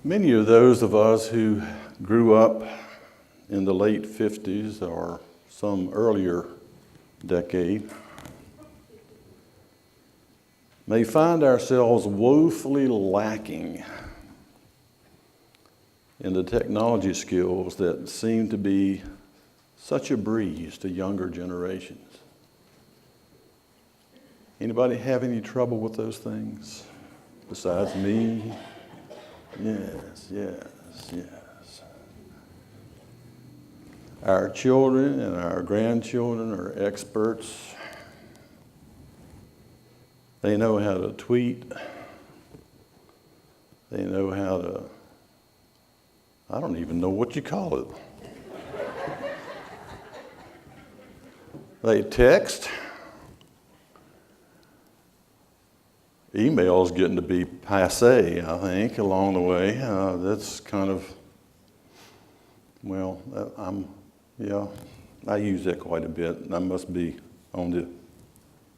Many of those of us who grew up in the late 50s or some earlier decade may find ourselves woefully lacking in the technology skills that seem to be such a breeze to younger generations. Anybody have any trouble with those things besides me? Yes, yes, yes. Our children and our grandchildren are experts. They know how to tweet. They know how to, I don't even know what you call it. They text. Email's getting to be passé, I think, along the way. That's kind of, well, I use that quite a bit. I must be on the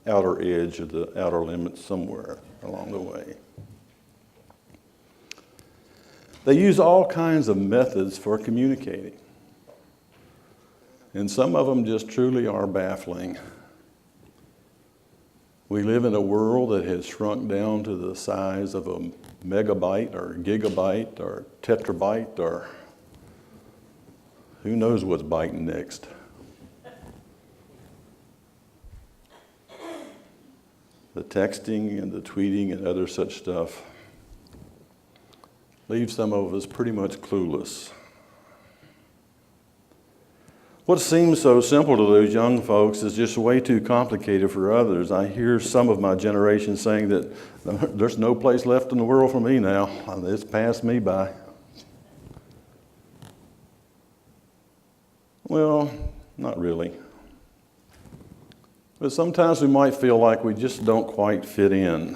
outer edge of the outer limits somewhere along the way. They use all kinds of methods for communicating. And some of them just truly are baffling. We live in a world that has shrunk down to the size of a megabyte or gigabyte or tetrabyte or who knows what's biting next. The texting and the tweeting and other such stuff leaves some of us pretty much clueless. What seems so simple to those young folks is just way too complicated for others. I hear some of my generation saying that there's no place left in the world for me now. It's passed me by. Well, not really. But sometimes we might feel like we just don't quite fit in.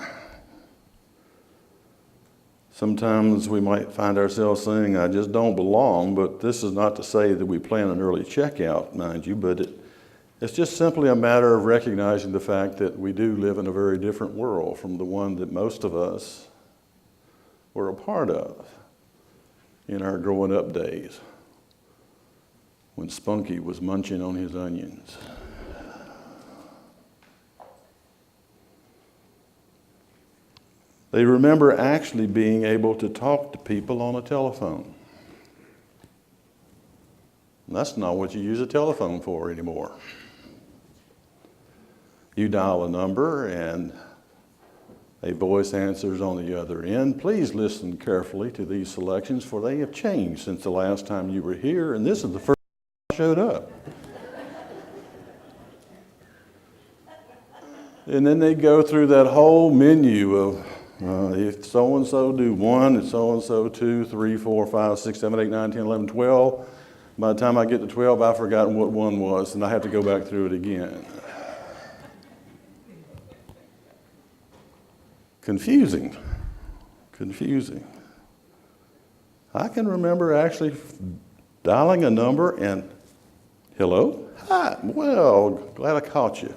Sometimes we might find ourselves saying, I just don't belong, but this is not to say that we plan an early checkout, mind you, but it's just simply a matter of recognizing the fact that we do live in a very different world from the one that most of us were a part of in our growing up days when Spunky was munching on his onions. They remember actually being able to talk to people on a telephone. And that's not what you use a telephone for anymore. You dial a number and a voice answers on the other end. Please listen carefully to these selections, for they have changed since the last time you were here, and this is the first time I showed up. And then they go through that whole menu of if so-and-so do 1, and so-and-so 2, 3, 4, 5, 6, 7, 8, 9, 10, 11, 12. By the time I get to 12, I've forgotten what 1 was, and I have to go back through it again. Confusing. I can remember actually dialing a number and, hello? Hi, well, glad I caught you.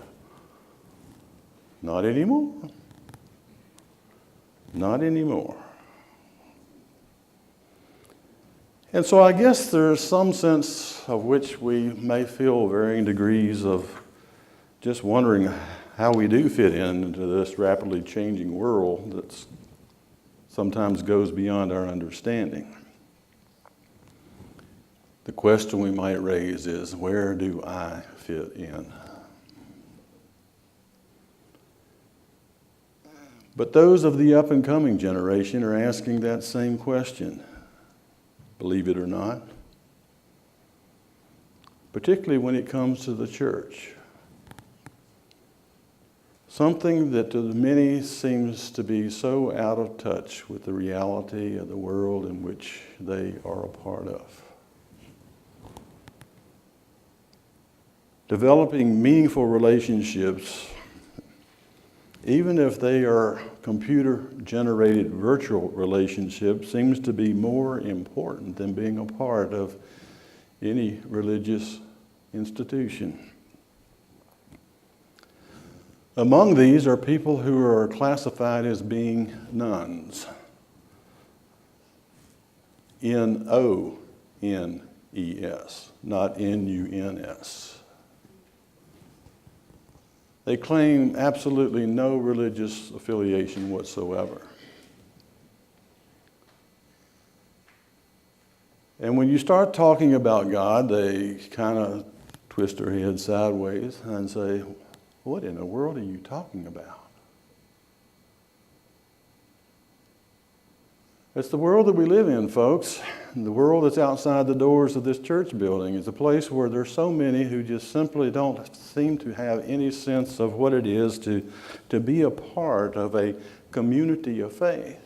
Not anymore. Not anymore. And so I guess there's some sense of which we may feel varying degrees of just wondering how we do fit into this rapidly changing world that sometimes goes beyond our understanding. The question we might raise is, where do I fit in? But those of the up-and-coming generation are asking that same question, believe it or not, particularly when it comes to the church. Something that to many seems to be so out of touch with the reality of the world in which they are a part of. Developing meaningful relationships, even if they are computer-generated virtual relationships, seems to be more important than being a part of any religious institution. Among these are people who are classified as being nuns. N-O-N-E-S, not N-U-N-S. They claim absolutely no religious affiliation whatsoever. And when you start talking about God, they kind of twist their head sideways and say, what in the world are you talking about? It's the world that we live in, folks. The world that's outside the doors of this church building is a place where there's so many who just simply don't seem to have any sense of what it is to be a part of a community of faith.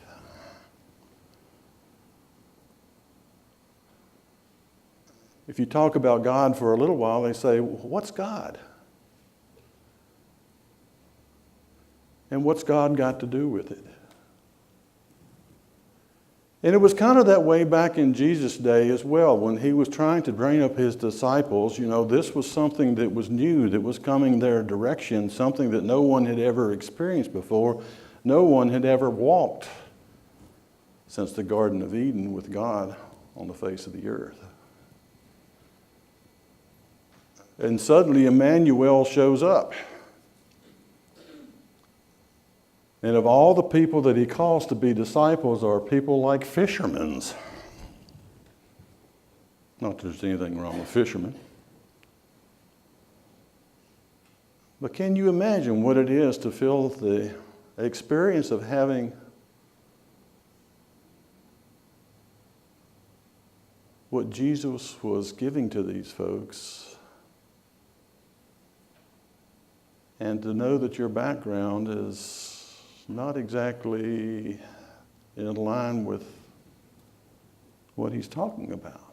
If you talk about God for a little while, they say, what's God? And what's God got to do with it? And it was kind of that way back in Jesus' day as well. When he was trying to train up his disciples, this was something that was new, that was coming their direction, something that no one had ever experienced before. No one had ever walked since the Garden of Eden with God on the face of the earth. And suddenly Emmanuel shows up. And of all the people that he calls to be disciples are people like fishermen. Not that there's anything wrong with fishermen. But can you imagine what it is to feel the experience of having what Jesus was giving to these folks, and to know that your background is not exactly in line with what he's talking about?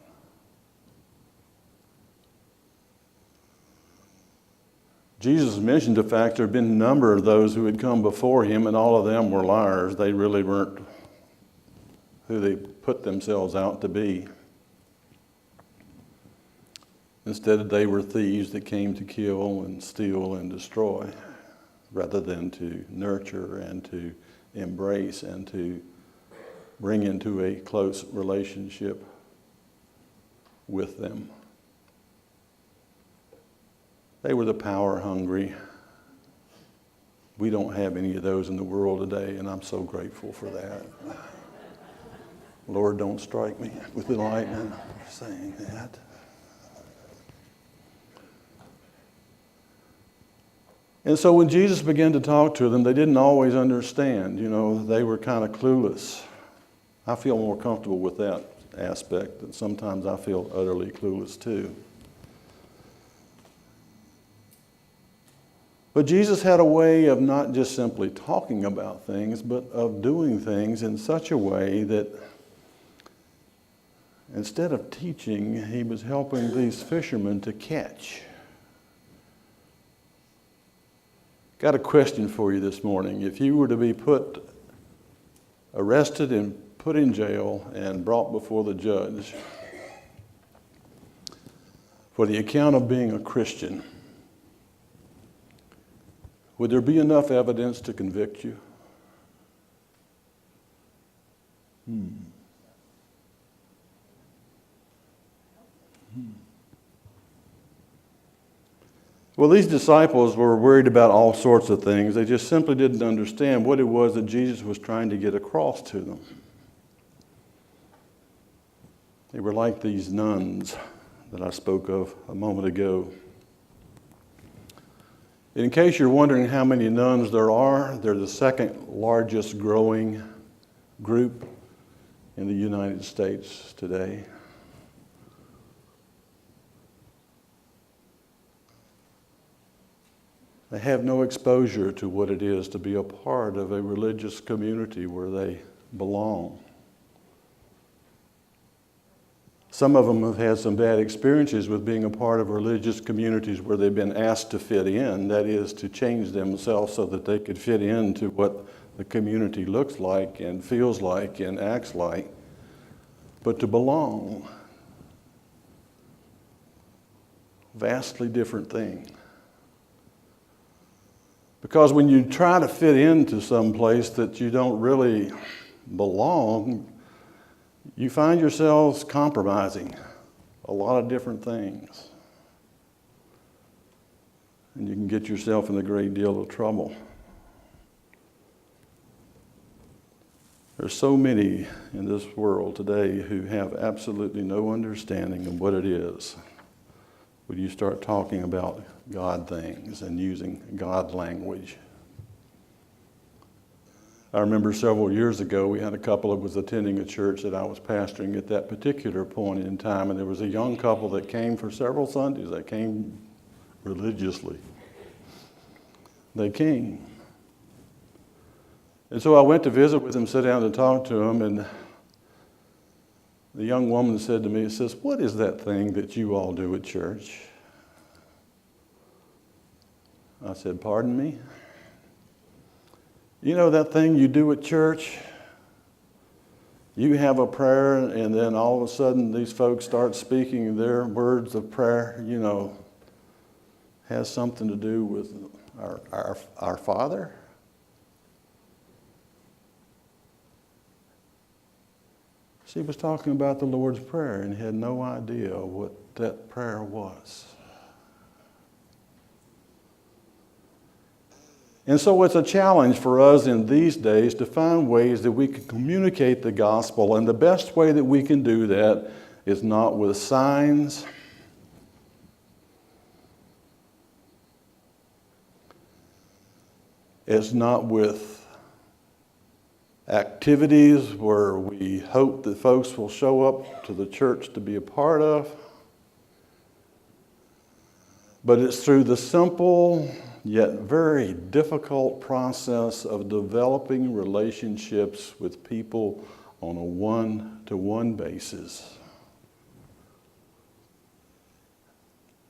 Jesus mentioned the fact there had been a number of those who had come before him, and all of them were liars. They really weren't who they put themselves out to be. Instead, they were thieves that came to kill and steal and destroy, rather than to nurture and to embrace and to bring into a close relationship with them. They were the power hungry. We don't have any of those in the world today, and I'm so grateful for that. Lord, don't strike me with the lightning for saying that. And so when Jesus began to talk to them, they didn't always understand. They were kind of clueless. I feel more comfortable with that aspect, that sometimes I feel utterly clueless too. But Jesus had a way of not just simply talking about things, but of doing things in such a way that instead of teaching, he was helping these fishermen to catch. Got a question for you this morning. If you were to be arrested and put in jail and brought before the judge for the account of being a Christian, would there be enough evidence to convict you? Well, these disciples were worried about all sorts of things. They just simply didn't understand what it was that Jesus was trying to get across to them. They were like these nuns that I spoke of a moment ago. In case you're wondering how many nuns there are, they're the second largest growing group in the United States today. They have no exposure to what it is to be a part of a religious community where they belong. Some of them have had some bad experiences with being a part of religious communities where they've been asked to fit in, that is, to change themselves so that they could fit into what the community looks like and feels like and acts like. But to belong, vastly different thing. Because when you try to fit into some place that you don't really belong, you find yourselves compromising a lot of different things. And you can get yourself in a great deal of trouble. There's so many in this world today who have absolutely no understanding of what it is when you start talking about God things and using God language. I remember several years ago, we had a couple that was attending a church that I was pastoring at that particular point in time, and there was a young couple that came for several Sundays. They came religiously. They came. And so I went to visit with them, sit down and talk to them, and the young woman said to me, says, "What is that thing that you all do at church?" I said, "Pardon me?" "You know that thing you do at church? You have a prayer, and then all of a sudden these folks start speaking their words of prayer, has something to do with our Father?" She was talking about the Lord's Prayer and had no idea what that prayer was. And so it's a challenge for us in these days to find ways that we can communicate the gospel. And the best way that we can do that is not with signs. It's not with activities where we hope that folks will show up to the church to be a part of. But it's through the simple yet very difficult process of developing relationships with people on a one-to-one basis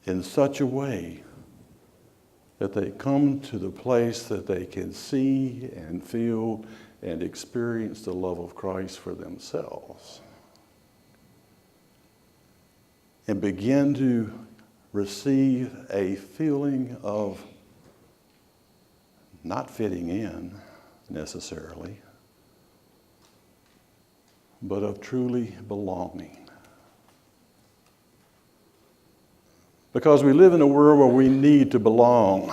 in such a way that they come to the place that they can see and feel and experience the love of Christ for themselves and begin to receive a feeling of not fitting in necessarily, but of truly belonging. Because we live in a world where we need to belong.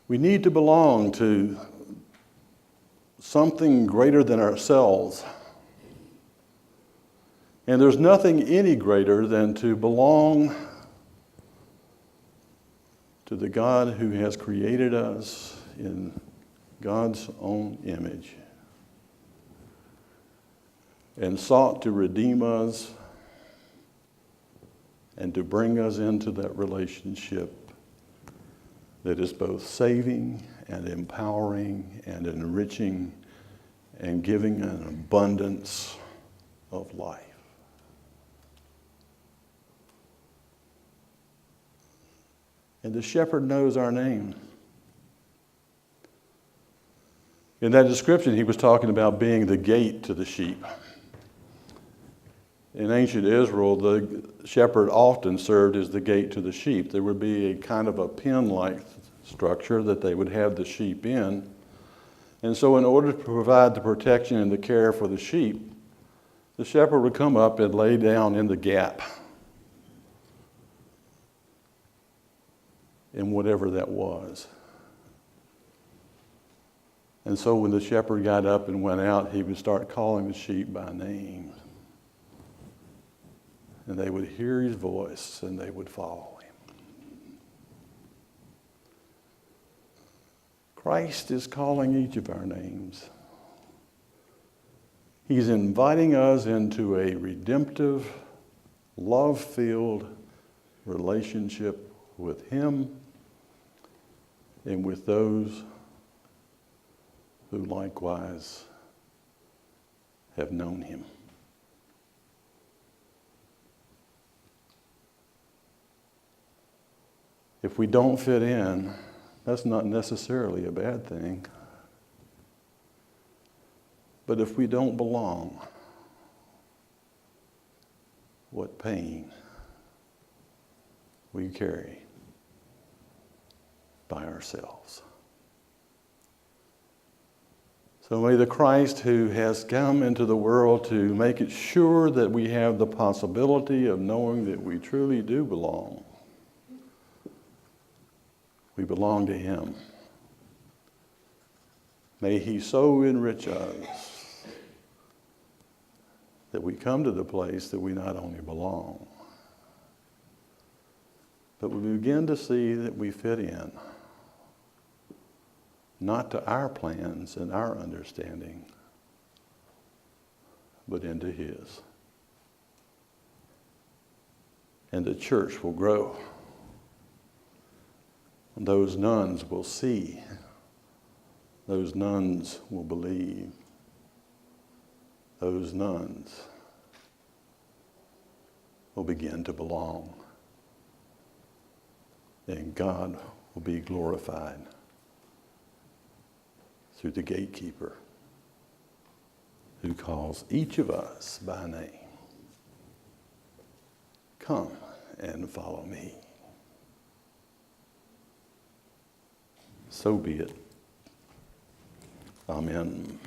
We need to belong to something greater than ourselves. And there's nothing any greater than to belong to the God who has created us in God's own image and sought to redeem us and to bring us into that relationship that is both saving and empowering and enriching and giving an abundance of life. And the shepherd knows our name. In that description, he was talking about being the gate to the sheep. In ancient Israel, the shepherd often served as the gate to the sheep. There would be a kind of a pen-like structure that they would have the sheep in. And so in order to provide the protection and the care for the sheep, the shepherd would come up and lay down in the gap in whatever that was. And so when the shepherd got up and went out, he would start calling the sheep by name. And they would hear his voice and they would follow him. Christ is calling each of our names. He's inviting us into a redemptive, love-filled relationship with him and with those who likewise have known him. If we don't fit in, that's not necessarily a bad thing. But if we don't belong, what pain we carry by ourselves. So may the Christ who has come into the world to make it sure that we have the possibility of knowing that we truly do belong. We belong to him. May he so enrich us that we come to the place that we not only belong, but we begin to see that we fit in, not to our plans and our understanding, but into his. And the church will grow. And those nuns will see. Those nuns will believe. Those nuns will begin to belong. And God will be glorified through the gatekeeper who calls each of us by name. Come and follow me. So be it. Amen.